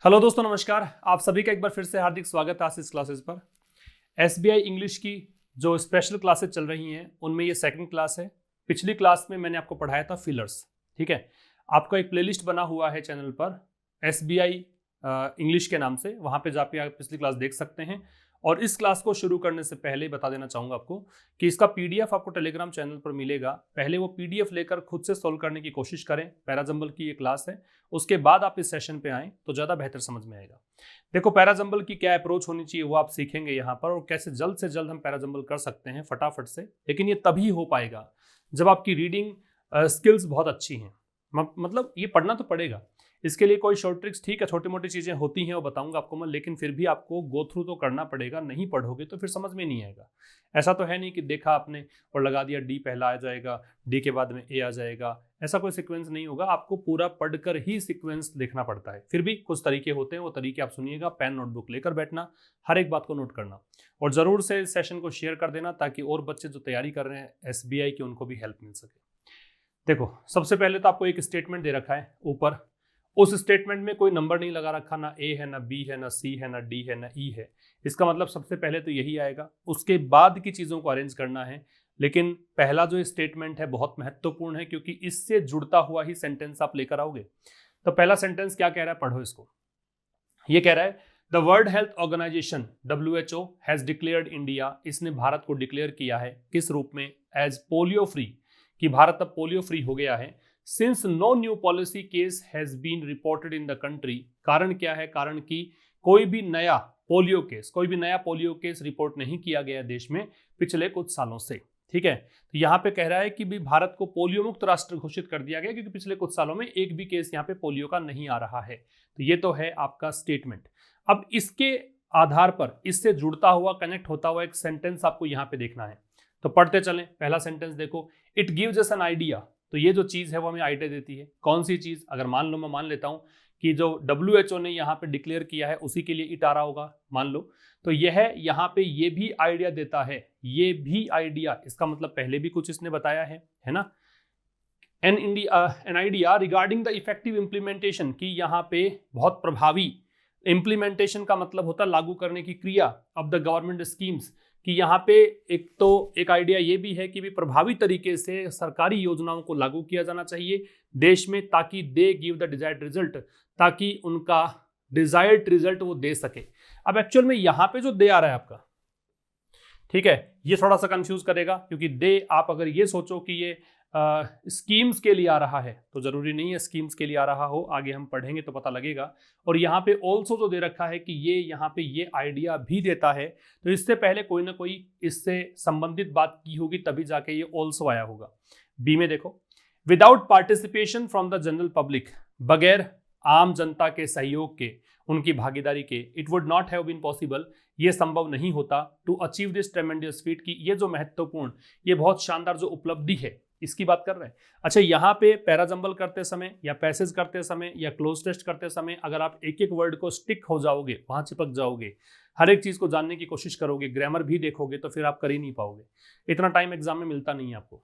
Hello दोस्तों, नमस्कार। आप सभी का एक बार फिर से हार्दिक स्वागत है आशीष क्लासेस पर। एसबीआई इंग्लिश की जो स्पेशल क्लासेस चल रही हैं उनमें ये सेकंड क्लास है। पिछली क्लास में मैंने आपको पढ़ाया था फिलर्स, ठीक है। आपका एक प्लेलिस्ट बना हुआ है चैनल पर एसबीआई इंग्लिश के नाम से, वहाँ पे जाके आप पिछली क्लास देख सकते हैं। और इस क्लास को शुरू करने से पहले बता देना चाहूँगा आपको कि इसका पीडीएफ आपको टेलीग्राम चैनल पर मिलेगा। पहले वो पीडीएफ लेकर खुद से सोल्व करने की कोशिश करें। पैराजंबल की ये क्लास है, उसके बाद आप इस सेशन पे आएँ तो ज़्यादा बेहतर समझ में आएगा। देखो, पैराजंबल की क्या अप्रोच होनी चाहिए वो आप सीखेंगे यहाँ पर, और कैसे जल्द से जल्द हम पैराजंबल कर सकते हैं फटाफट से। लेकिन ये तभी हो पाएगा जब आपकी रीडिंग स्किल्स बहुत अच्छी हैं। मतलब ये पढ़ना तो पड़ेगा, इसके लिए कोई शॉर्ट ट्रिक्स, ठीक है, छोटी मोटी चीज़ें होती हैं वो बताऊंगा आपको मैं, लेकिन फिर भी आपको गो थ्रू तो करना पड़ेगा। नहीं पढ़ोगे तो फिर समझ में नहीं आएगा। ऐसा तो है नहीं कि देखा आपने और लगा दिया डी पहला आ जाएगा, डी के बाद में ए आ जाएगा, ऐसा कोई सीक्वेंस नहीं होगा। आपको पूरा पढ़कर ही सीक्वेंस देखना पड़ता है। फिर भी कुछ तरीके होते हैं, वो तरीके आप सुनिएगा। पेन नोटबुक लेकर बैठना, हर एक बात को नोट करना, और ज़रूर से इस सेशन को शेयर कर देना ताकि और बच्चे जो तैयारी कर रहे हैं एसबीआई की उनको भी हेल्प मिल सके। देखो, सबसे पहले तो आपको एक स्टेटमेंट दे रखा है ऊपर। उस स्टेटमेंट में कोई नंबर नहीं लगा रखा, ना ए है, ना बी है, ना सी है, ना डी है, ना ई है। इसका मतलब सबसे पहले तो यही आएगा। उसके बाद की चीज़ों को अरेंज करना है। लेकिन पहला जो स्टेटमेंट है बहुत महत्वपूर्ण है, क्योंकि इससे जुड़ता हुआ ही सेंटेंस आप लेकर आओगे। तो पहला सेंटेंस क्या कह रहा है, पढ़ो इसको। ये कह रहा है the world health organization WHO has declared India, इसने भारत को डिक्लेयर किया है किस रूप में, एज पोलियो फ्री, कि भारत अब पोलियो फ्री हो गया है। Since no new policy case has been reported in the country, कारण क्या है, कारण कि कोई भी नया पोलियो केस रिपोर्ट नहीं किया गया देश में पिछले कुछ सालों से, ठीक है। तो यहाँ पे कह रहा है कि भी भारत को पोलियो मुक्त राष्ट्र घोषित कर दिया गया, क्योंकि पिछले कुछ सालों में एक भी केस यहाँ पे पोलियो का नहीं आ रहा है। तो ये तो है आपका स्टेटमेंट। अब इसके आधार पर इससे जुड़ता हुआ, कनेक्ट होता हुआ एक सेंटेंस आपको यहाँ पे देखना है। तो पढ़ते चलें। पहला सेंटेंस देखो, it gives us an idea. तो ये जो चीज़ है वो हमें आइडिया देती है। कौन सी चीज़? अगर मान लो, मैं मान लेता हूँ कि जो WHO ने यहाँ पे डिक्लेयर किया है उसी के लिए इट आ रहा होगा, मान लो, तो यह यहाँ पे ये भी आइडिया देता है। ये भी आइडिया, इसका मतलब पहले भी कुछ इसने बताया है ना। An idea regarding the effective implementation, की यहाँ पे बहुत प्रभावी, इम्प्लीमेंटेशन का मतलब होता है लागू करने की क्रिया, ऑफ द गवर्नमेंट स्कीम्स, कि यहाँ पे एक आइडिया ये भी है कि भी प्रभावी तरीके से सरकारी योजनाओं को लागू किया जाना चाहिए देश में, ताकि they give the desired result, ताकि उनका डिजायर्ड रिजल्ट वो दे सके। अब एक्चुअल में यहाँ पे जो दे आ रहा है आपका, ठीक है, ये थोड़ा सा कंफ्यूज करेगा, क्योंकि दे, आप अगर ये सोचो कि ये स्कीम्स के लिए आ रहा है तो जरूरी नहीं है स्कीम्स के लिए आ रहा हो, आगे हम पढ़ेंगे तो पता लगेगा। और यहाँ पे ऑल्सो जो दे रखा है कि ये यहाँ पे ये आइडिया भी देता है, तो इससे पहले कोई ना कोई इससे संबंधित बात की होगी, तभी जाके ये ऑल्सो आया होगा। बी में देखो, without participation from the general public, बगैर आम जनता के सहयोग के, उनकी भागीदारी के, it would not have been possible, ये संभव नहीं होता, to achieve this tremendous feat, की ये जो महत्वपूर्ण, ये बहुत शानदार जो उपलब्धि है, इसकी बात कर रहे हैं। अच्छा, यहाँ पे पैराजंबल करते समय या पैसेज करते समय या क्लोज टेस्ट करते समय अगर आप एक एक वर्ड को स्टिक हो जाओगे, वहां चिपक जाओगे, हर एक चीज को जानने की कोशिश करोगे, ग्रामर भी देखोगे, तो फिर आप कर ही नहीं पाओगे। इतना टाइम एग्जाम में मिलता नहीं है आपको।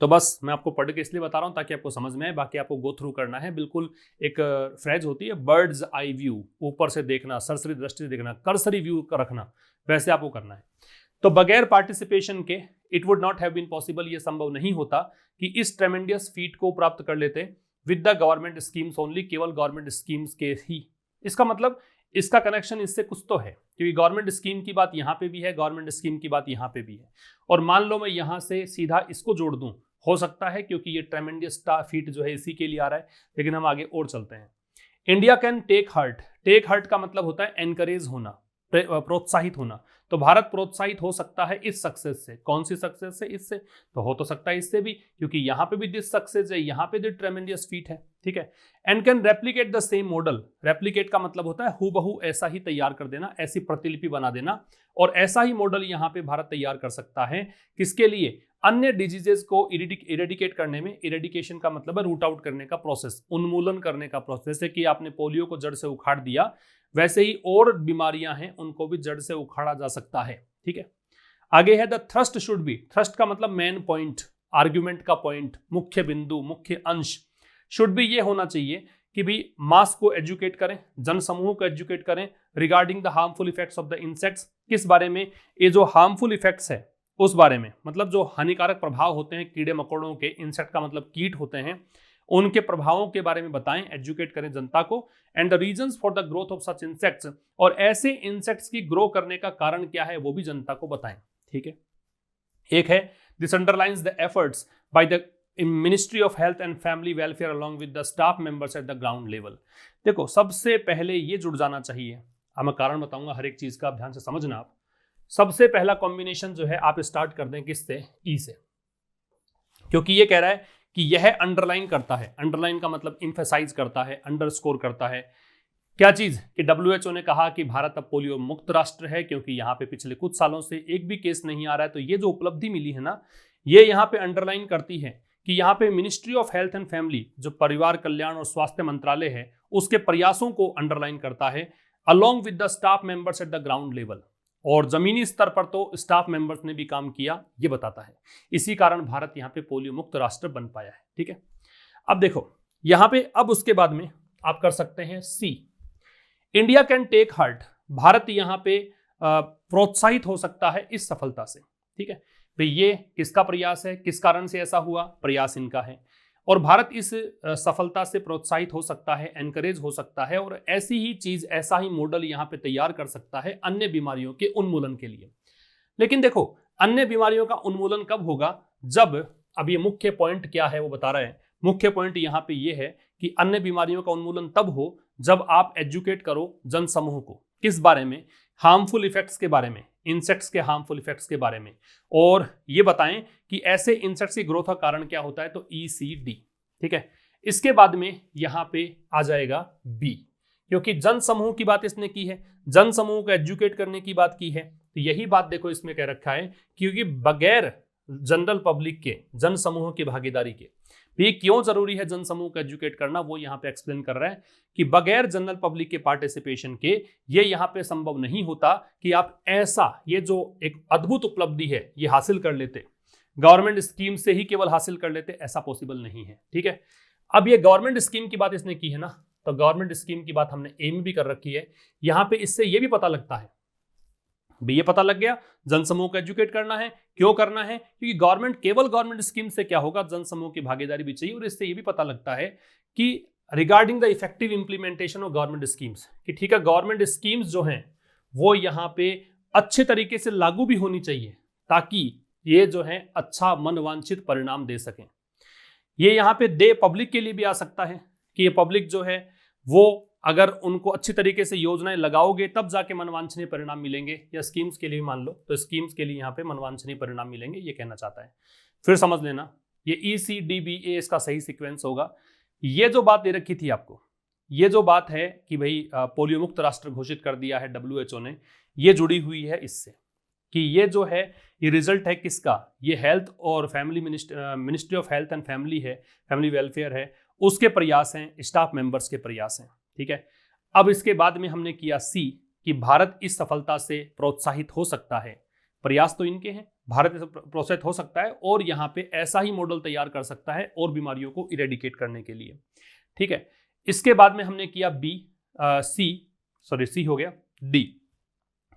तो बस मैं आपको पढ़ के इसलिए बता रहा हूँ ताकि आपको समझ में आए, बाकी आपको गो थ्रू करना है। बिल्कुल एक फ्रेज होती है बर्ड्स आई व्यू, ऊपर से देखना, सरसरी दृष्टि से देखना, कर्सरी व्यू का रखना, वैसे आपको करना है। तो बगैर पार्टिसिपेशन के, it would not have been possible, ये संभव नहीं होता कि इस ट्रेमेंडियस फीट को प्राप्त कर लेते with the government schemes only, केवल गवर्नमेंट स्कीम्स के ही। इसका मतलब इसका कनेक्शन इससे कुछ तो है, क्योंकि गवर्नमेंट स्कीम की बात यहाँ पे भी है, गवर्नमेंट स्कीम की बात यहाँ पे भी है। और मान लो मैं यहाँ से सीधा इसको जोड़ दूं, हो सकता है, क्योंकि ये ट्रेमेंडियस फीट जो है इसी के लिए आ रहा है। लेकिन हम आगे और चलते हैं। India can take heart, take heart का मतलब होता है एनकरेज होना, प्रोत्साहित होना। तो भारत प्रोत्साहित हो सकता है इस सक्सेस से। कौन सी सक्सेस से? इससे तो हो तो सकता है इससे भी, क्योंकि यहाँ पे भी दिस सक्सेस है, यहाँ पे दिस ट्रेमेंडियस फीट है, ठीक है। And can replicate the same model, replicate का मतलब होता है हूबहू ऐसा ही तैयार कर देना, ऐसी प्रतिलिपि बना देना, और ऐसा ही मॉडल यहाँ पे भारत तैयार कर सकता है। किसके लिए? अन्य डिजीजेस को इरेडिकेट करने में। इरेडिकेशन का मतलब है रूट आउट करने का प्रोसेस, उन्मूलन करने का प्रोसेस। जैसे कि आपने पोलियो को जड़ से उखाड़ दिया, वैसे ही और बीमारियां हैं उनको भी जड़ से उखाड़ा जा सकता है, ठीक है। आगे है the thrust should be, thrust का मतलब मेन पॉइंट, आर्ग्यूमेंट का पॉइंट, मुख्य बिंदु, मुख्य अंश। शुड बी ये होना चाहिए कि भी मास को एजुकेट करें, जन समूह को एजुकेट करें regarding the harmful effects of the insects. किस बारे में? ये जो हार्मफुल इफेक्ट्स है उस बारे में, मतलब जो हानिकारक प्रभाव होते हैं कीड़े मकोड़ों के, इंसेक्ट का मतलब कीट होते हैं, उनके प्रभावों के बारे में बताएं, एजुकेट करें जनता को। And the reasons for the growth of such insects, और ऐसे इंसेक्ट्स की ग्रो करने का कारण क्या है वो भी जनता को बताएं। ठीक है। एक है this underlines the efforts by the ministry of health and family welfare along with the staff members at the ground level. देखो, सबसे पहले ये जुड़ जाना चाहिए। अब मैं कारण बताऊंगा हर एक चीज का, ध्यान से समझना आप। सबसे पहला कॉम्बिनेशन जो है आप स्टार्ट कर दें किससे? ई से, क्योंकि ये कह रहा है कि यह अंडरलाइन करता है। अंडरलाइन का मतलब इंफेसाइज करता है, अंडरस्कोर करता है। क्या चीज? कि WHO ने कहा कि भारत अब पोलियो मुक्त राष्ट्र है, क्योंकि यहाँ पे पिछले कुछ सालों से एक भी केस नहीं आ रहा है। तो ये जो उपलब्धि मिली है ना, ये यहाँ पे अंडरलाइन करती है कि यहाँ पे ministry of health and family, जो परिवार कल्याण और स्वास्थ्य मंत्रालय है, उसके प्रयासों को अंडरलाइन करता है along with the staff members at the ground level. और जमीनी स्तर पर तो स्टाफ मेंबर्स ने भी काम किया, ये बताता है। इसी कारण भारत यहाँ पे पोलियो मुक्त राष्ट्र बन पाया है। ठीक है। अब देखो यहाँ पे, अब उसके बाद में आप कर सकते हैं see, India can take heart. Bharat यहाँ पे प्रोत्साहित हो सकता है इस सफलता से। ठीक है। तो ये किसका प्रयास है? किस कारण से ऐसा हुआ? प्रयास इनका है। और भारत इस सफलता से प्रोत्साहित हो सकता है, एनकरेज हो सकता है, और ऐसी ही चीज, ऐसा ही मॉडल यहाँ पे तैयार कर सकता है अन्य बीमारियों के उन्मूलन के लिए। लेकिन देखो, अन्य बीमारियों का उन्मूलन कब होगा? जब, अब ये मुख्य पॉइंट क्या है वो बता रहे हैं। मुख्य पॉइंट यहाँ पे ये है कि अन्य बीमारियों का उन्मूलन तब हो जब आप एजुकेट करो जन समूह को। किस बारे में? हार्मफुल इफेक्ट्स के बारे में, इंसेक्ट्स के हार्मफुल इफेक्ट्स के बारे में, और ये बताएं कि ऐसे इंसेक्ट्स की ग्रोथ का कारण क्या होता है। तो ECD। ठीक है। इसके बाद में यहां पे आ जाएगा B, क्योंकि जन समूह की बात इसने की है, जन समूह को एजुकेट करने की बात की है। तो यही बात देखो इसमें कह रखा है, क्योंकि बगैर जनरल पब्लिक के, जन समूह की भागीदारी के, ये क्यों जरूरी है जन समूह को एजुकेट करना, वो यहाँ पे एक्सप्लेन कर रहा है कि बगैर जनरल पब्लिक के पार्टिसिपेशन के ये यहाँ पे संभव नहीं होता कि आप ऐसा, ये जो एक अद्भुत उपलब्धि है ये हासिल कर लेते। गवर्नमेंट स्कीम से ही केवल हासिल कर लेते, ऐसा पॉसिबल नहीं है। ठीक है। अब ये गवर्नमेंट स्कीम की बात इसने की है ना, तो गवर्नमेंट स्कीम की बात हमने एम भी कर रखी है। यहाँ पे इससे ये भी पता लगता है, ये पता लग गया जनसमूह को एजुकेट करना है। क्यों करना है? क्योंकि गवर्नमेंट, केवल गवर्नमेंट स्कीम से क्या होगा, जनसमूह की भागीदारी भी चाहिए। और इससे ये भी पता लगता है कि regarding the effective implementation of government schemes, कि ठीक है, गवर्नमेंट स्कीम्स जो हैं वो यहाँ पे अच्छे तरीके से लागू भी होनी चाहिए, ताकि ये जो है अच्छा मनवांछित परिणाम दे सकें। ये यहाँ पे दे पब्लिक के लिए भी आ सकता है कि ये पब्लिक जो है वो, अगर उनको अच्छी तरीके से योजनाएं लगाओगे तब जाके मनवांछनीय परिणाम मिलेंगे, या स्कीम्स के लिए मान लो तो स्कीम्स के लिए यहाँ पे मनवांछनीय परिणाम मिलेंगे, ये कहना चाहता है। फिर समझ लेना, ये ECDBA इसका सही सीक्वेंस होगा। ये जो बात दे रखी थी आपको, ये जो बात है कि भाई पोलियो मुक्त राष्ट्र घोषित कर दिया है WHO ने, ये जुड़ी हुई है इससे कि ये जो है ये रिजल्ट है किसका, ये हेल्थ और family ministry of health and family है, फैमिली वेलफेयर है, उसके प्रयास हैं, स्टाफ मेंबर्स के प्रयास हैं। ठीक है। अब इसके बाद में हमने किया सी, कि भारत इस सफलता से प्रोत्साहित हो सकता है। प्रयास तो इनके हैं, भारत इस प्रोत्साहित हो सकता है और यहाँ पे ऐसा ही मॉडल तैयार कर सकता है और बीमारियों को इरेडिकेट करने के लिए। ठीक है। इसके बाद में हमने किया सी हो गया, डी,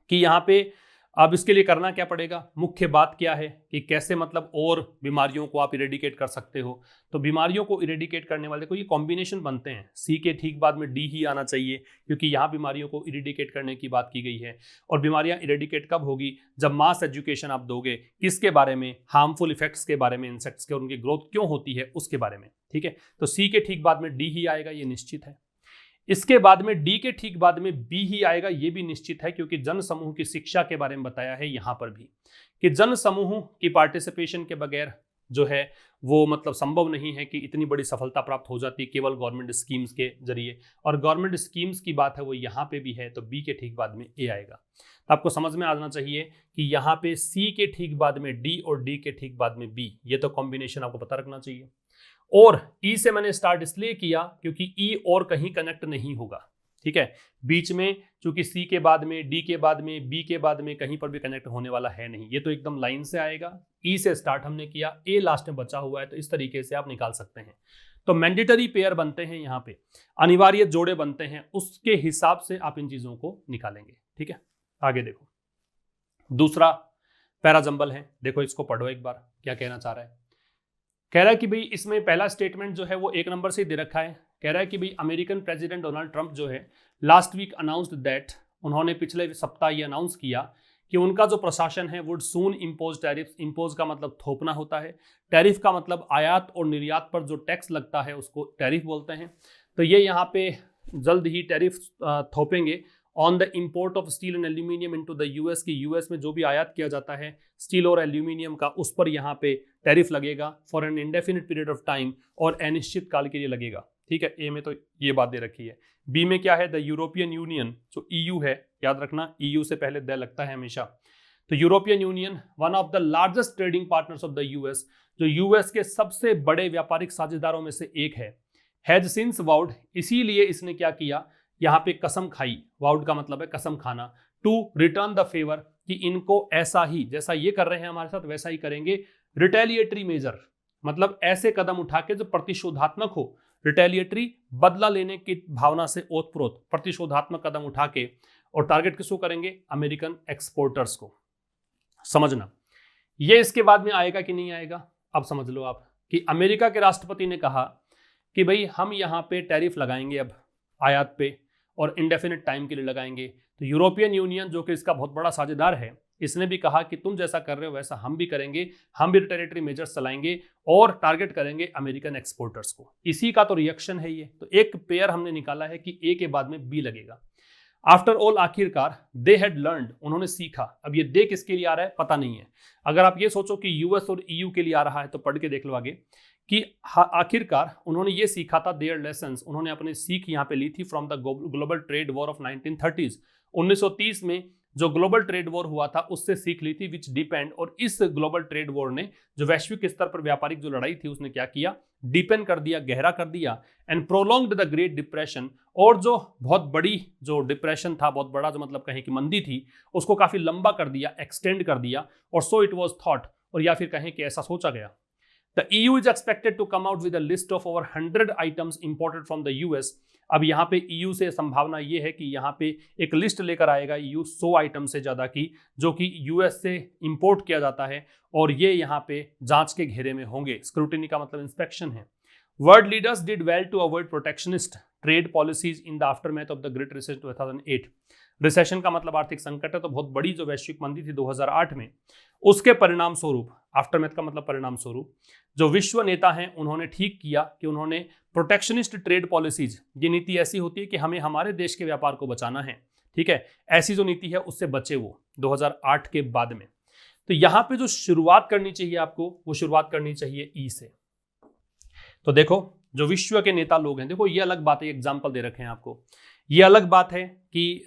कि यहाँ पे अब इसके लिए करना क्या पड़ेगा, मुख्य बात क्या है कि कैसे मतलब और बीमारियों को आप इरेडिकेट कर सकते हो। तो बीमारियों को इरेडिकेट करने वाले को ये कॉम्बिनेशन बनते हैं, सी के ठीक बाद में डी ही आना चाहिए, क्योंकि यहाँ बीमारियों को इरेडिकेट करने की बात की गई है। और बीमारियाँ इरेडिकेट कब होगी, जब मास एजुकेशन आप दोगे, किसके बारे में, हार्मफुल इफेक्ट्स के बारे में, इंसेक्ट्स के, उनकी ग्रोथ क्यों होती है उसके बारे में। ठीक है। तो सी के ठीक बाद में डी ही आएगा, ये निश्चित है। इसके बाद में डी के ठीक बाद में बी ही आएगा, यह भी निश्चित है, क्योंकि जन समूह की शिक्षा के बारे में बताया है यहां पर भी कि जन समूह की पार्टिसिपेशन के बगैर जो है वो मतलब संभव नहीं है कि इतनी बड़ी सफलता प्राप्त हो जाती है केवल गवर्नमेंट स्कीम्स के जरिए। और गवर्नमेंट स्कीम्स की बात है वो यहाँ पे भी है, तो बी के ठीक बाद में ए आएगा। तो आपको समझ में आना चाहिए कि यहाँ पे सी के ठीक बाद में डी और डी के ठीक बाद में बी, ये तो कॉम्बिनेशन आपको पता रखना चाहिए। और ई से मैंने स्टार्ट इसलिए किया क्योंकि ई और कहीं कनेक्ट नहीं होगा। ठीक है। बीच में चूंकि सी के बाद में, डी के बाद में, बी के बाद में कहीं पर भी कनेक्ट होने वाला है नहीं, ये तो एकदम लाइन से आएगा, ई से स्टार्ट हमने किया, ए लास्ट में बचा हुआ है, तो इस तरीके से आप निकाल सकते हैं। तो मैंडेटरी पेयर बनते हैं यहाँ पे, अनिवार्य जोड़े बनते हैं, उसके हिसाब से आप इन चीजों को निकालेंगे। ठीक है, आगे देखो दूसरा पैराजंबल है, देखो इसको पढ़ो एक बार क्या कहना चाह रहा है। कह रहा है कि भाई इसमें पहला स्टेटमेंट जो है वो 1 नंबर से दे रखा है। कह रहा है कि भाई अमेरिकन प्रेसिडेंट डोनाल्ड ट्रंप जो है लास्ट वीक अनाउंस्ड दैट, उन्होंने पिछले सप्ताह ये अनाउंस किया कि उनका जो प्रशासन है would soon impose tariff. Impose का मतलब थोपना होता है, टैरिफ का मतलब आयात और निर्यात पर जो टैक्स लगता है उसको टैरिफ बोलते हैं। तो ये यहाँ पे जल्द ही टैरिफ थोपेंगे on the import of steel and aluminium into the US की, यूएस में जो भी आयात किया जाता है स्टील और एल्यूमिनियम का, उस पर यहाँ पे टैरिफ लगेगा for an indefinite period of time, और अनिश्चित काल के लिए लगेगा। ठीक है, ए में तो ये बात दे रखी है। बी में क्या है, द यूरोपियन यूनियन, जो ईयू है, याद रखना ईयू से पहले द लगता है हमेशा। तो European union one of the largest trading partners of the US, जो यूएस के सबसे बड़े व्यापारिक साझेदारों में से एक है, हैज सिंस वाउड, इसीलिए इसने क्या किया, यहाँ पे कसम खाई, वाउड का मतलब है कसम खाना, टू रिटर्न द फेवर, कि इनको ऐसा ही जैसा ये कर रहे हैं हमारे साथ वैसा ही करेंगे। रिटेलिएटरी मेजर मतलब ऐसे कदम उठा के जो प्रतिशोधात्मक हो, रिटेलिएटरी बदला लेने की भावना से ओतप्रोत प्रतिशोधात्मक कदम उठा के, और टारगेट किसको करेंगे, अमेरिकन एक्सपोर्टर्स को। समझना ये इसके बाद में आएगा कि नहीं आएगा। अब समझ लो आप कि अमेरिका के राष्ट्रपति ने कहा कि भाई हम यहाँ पे टैरिफ लगाएंगे अब आयात पे, और इंडेफिनिट टाइम के लिए लगाएंगे। तो यूरोपियन यूनियन जो कि इसका बहुत बड़ा साझेदार है, इसने भी कहा कि तुम जैसा कर रहे हो वैसा हम भी करेंगे, हम भी रिटेलिएटरी मेजर्स चलाएंगे और टारगेट करेंगे अमेरिकन एक्सपोर्टर्स को। इसी का तो रिएक्शन है ये। तो एक पेयर हमने निकाला है कि ए के बाद में बी लगेगा। आफ्टर ऑल, आखिरकार, दे हैड लर्नड, उन्होंने सीखा। अब ये दे किसके लिए आ रहा है पता नहीं है। अगर आप ये सोचो कि यूएस और ईयू के लिए आ रहा है तो पढ़ के देख लो आगे कि आखिरकार उन्होंने ये सीखा था, देयर लेसन्स, उन्होंने अपनी सीख यहाँ पे ली थी from the global trade war of 1930s, 1930 में जो ग्लोबल ट्रेड वॉर हुआ था उससे सीख ली थी, विच डिपेंड, और इस ग्लोबल ट्रेड वॉर ने जो वैश्विक स्तर पर व्यापारिक जो लड़ाई थी उसने क्या किया, डीपेन कर दिया, गहरा कर दिया, and prolonged the great depression, और जो बहुत बड़ी जो डिप्रेशन था, बहुत बड़ा जो मतलब कहें कि मंदी थी, उसको काफी लंबा कर दिया, एक्सटेंड कर दिया, और सो इट वॉज थॉट, और या फिर कहें कि ऐसा सोचा गया। The EU is expected to come out with a list of over 100 items imported from the US. अब यहाँ पे EU से संभावना ये है कि यहाँ पे एक लिस्ट लेकर आएगा EU 100 आइटम से ज़्यादा की, जो कि US से इंपोर्ट किया जाता है, और ये यहाँ पे जांच के घेरे में होंगे। स्क्रूटिनी का मतलब इंस्पेक्शन है। World leaders did well to avoid protectionist trade policies in the aftermath of the great recession 2008। Recession का मतलब आर्थिक संकट है, तो बहुत बड़ी जो वैश्विक मंदी थी 2008 में, उसके परिणाम स्वरूप, आफ्टरमैथ का मतलब परिणाम स्वरूप, जो विश्व नेता हैं उन्होंने ठीक किया कि उन्होंने प्रोटेक्शनिस्ट ट्रेड पॉलिसीज, ये नीति ऐसी होती है कि हमें हमारे देश के व्यापार को बचाना है, ठीक है, ऐसी जो नीति है उससे बचे वो 2008 के बाद में। तो यहाँ पे जो शुरुआत करनी चाहिए आपको, वो शुरुआत करनी चाहिए ई से। तो देखो जो विश्व के नेता लोग हैं, देखो ये अलग बात है, एग्जाम्पल दे रखे हैं आपको, ये अलग बात है कि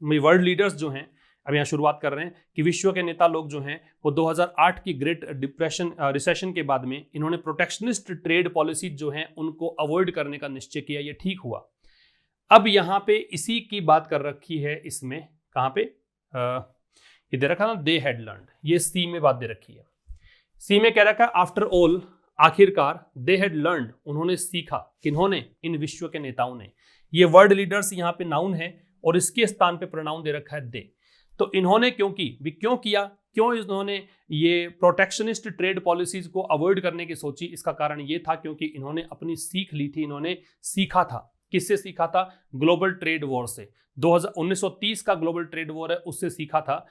वर्ल्ड लीडर्स जो हैं, अब यहाँ शुरुआत कर रहे हैं कि विश्व के नेता लोग जो हैं वो 2008 की ग्रेट डिप्रेशन रिसेशन के बाद में इन्होंने प्रोटेक्शनिस्ट ट्रेड पॉलिसी जो हैं उनको अवॉइड करने का निश्चय किया, ये ठीक हुआ। अब यहाँ पे इसी की बात कर रखी है, इसमें कहाँ पे ये दे रखा ना, दे हैड लर्नड, ये सी में बात दे रखी है। सी में कह रखा है आफ्टर ऑल, आखिरकार, दे हैड लर्नड, उन्होंने सीखा, किन्होंने, इन विश्व के नेताओं ने। ये वर्ल्ड लीडर्स यहाँ पे नाउन है और इसके स्थान पे प्रोनाउन दे रखा है दे। तो इन्होंने क्यों किया, क्यों इन्होंने ये प्रोटेक्शनिस्ट ट्रेड पॉलिसीज को अवॉइड करने की सोची, इसका कारण ये था क्योंकि इन्होंने अपनी सीख ली थी, इन्होंने सीखा था। किससे सीखा था? ग्लोबल ट्रेड वॉर से। 1930 का ग्लोबल ट्रेड वॉर है, उससे सीखा था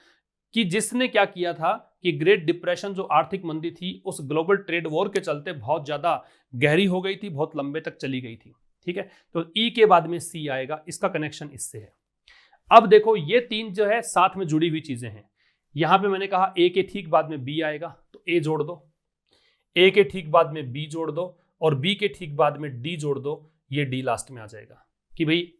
कि जिसने क्या किया था कि ग्रेट डिप्रेशन जो आर्थिक मंदी थी उस ग्लोबल ट्रेड वॉर के चलते बहुत ज्यादा गहरी हो गई थी, बहुत लंबे तक चली गई थी। ठीक है, तो ई के बाद में सी आएगा, इसका कनेक्शन इससे है। अब देखो ये तीन जो है साथ में जुड़ी हुई चीजें हैं। यहां पे मैंने कहा ए के ठीक बाद में बी आएगा, तो ए जोड़ दो, ए के ठीक बाद में बी जोड़ दो, और बी के ठीक बाद में डी जोड़ दो, ये डी लास्ट में आ जाएगा। कि भाई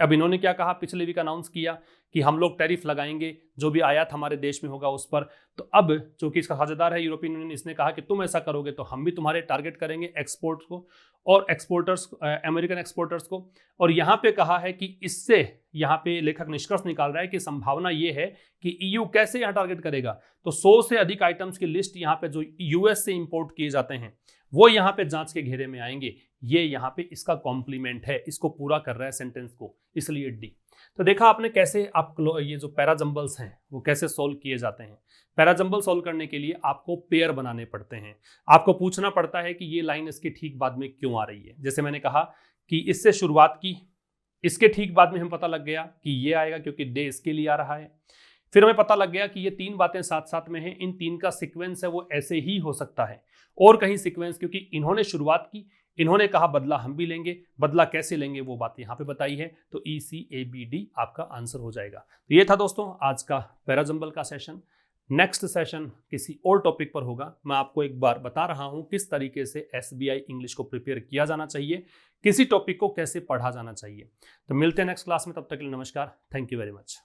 अब इन्होंने क्या कहा, पिछले वीक अनाउंस किया कि हम लोग टैरिफ लगाएंगे जो भी आयात हमारे देश में होगा उस पर। तो अब चूंकि इसका साझेदार है यूरोपियन यूनियन, इसने कहा कि तुम ऐसा करोगे तो हम भी तुम्हारे टारगेट करेंगे एक्सपोर्ट को और एक्सपोर्टर्स, अमेरिकन एक्सपोर्टर्स को। और यहाँ पे कहा है कि इससे यहाँ पे लेखक निष्कर्ष निकाल रहा है कि संभावना ये है कि ईयू कैसे यहाँ टारगेट करेगा, तो 100 से अधिक आइटम्स की लिस्ट यहाँ पे जो यूएस से इंपोर्ट किए जाते हैं वो यहाँ पे जांच के घेरे में आएंगे। ये यहाँ पे इसका कॉम्प्लीमेंट है, इसको पूरा कर रहा है सेंटेंस को, इसलिए डी। तो देखा आपने कैसे आप ये जो पैराजंबल्स हैं वो कैसे सोल्व किए जाते हैं। पैराजंबल सोल्व करने के लिए आपको पेयर बनाने पड़ते हैं, आपको पूछना पड़ता है कि ये लाइन इसके ठीक बाद में क्यों आ रही है। जैसे मैंने कहा कि इससे शुरुआत की, इसके ठीक बाद में हमें पता लग गया कि ये आएगा क्योंकि डे इसके लिए आ रहा है। फिर हमें पता लग गया कि ये तीन बातें साथ साथ में हैं, इन तीन का सीक्वेंस है वो ऐसे ही हो सकता है और कहीं सीक्वेंस, क्योंकि इन्होंने शुरुआत की, इन्होंने कहा बदला हम भी लेंगे, बदला कैसे लेंगे वो बात यहाँ पे बताई है। तो ECABD आपका आंसर हो जाएगा। तो ये था दोस्तों आज का पैराजंबल का सेशन। नेक्स्ट सेशन किसी और टॉपिक पर होगा। मैं आपको एक बार बता रहा हूँ किस तरीके से SBI इंग्लिश को प्रिपेयर किया जाना चाहिए, किसी टॉपिक को कैसे पढ़ा जाना चाहिए। तो मिलते हैं नेक्स्ट क्लास में, तब तक के लिए नमस्कार, थैंक यू वेरी मच।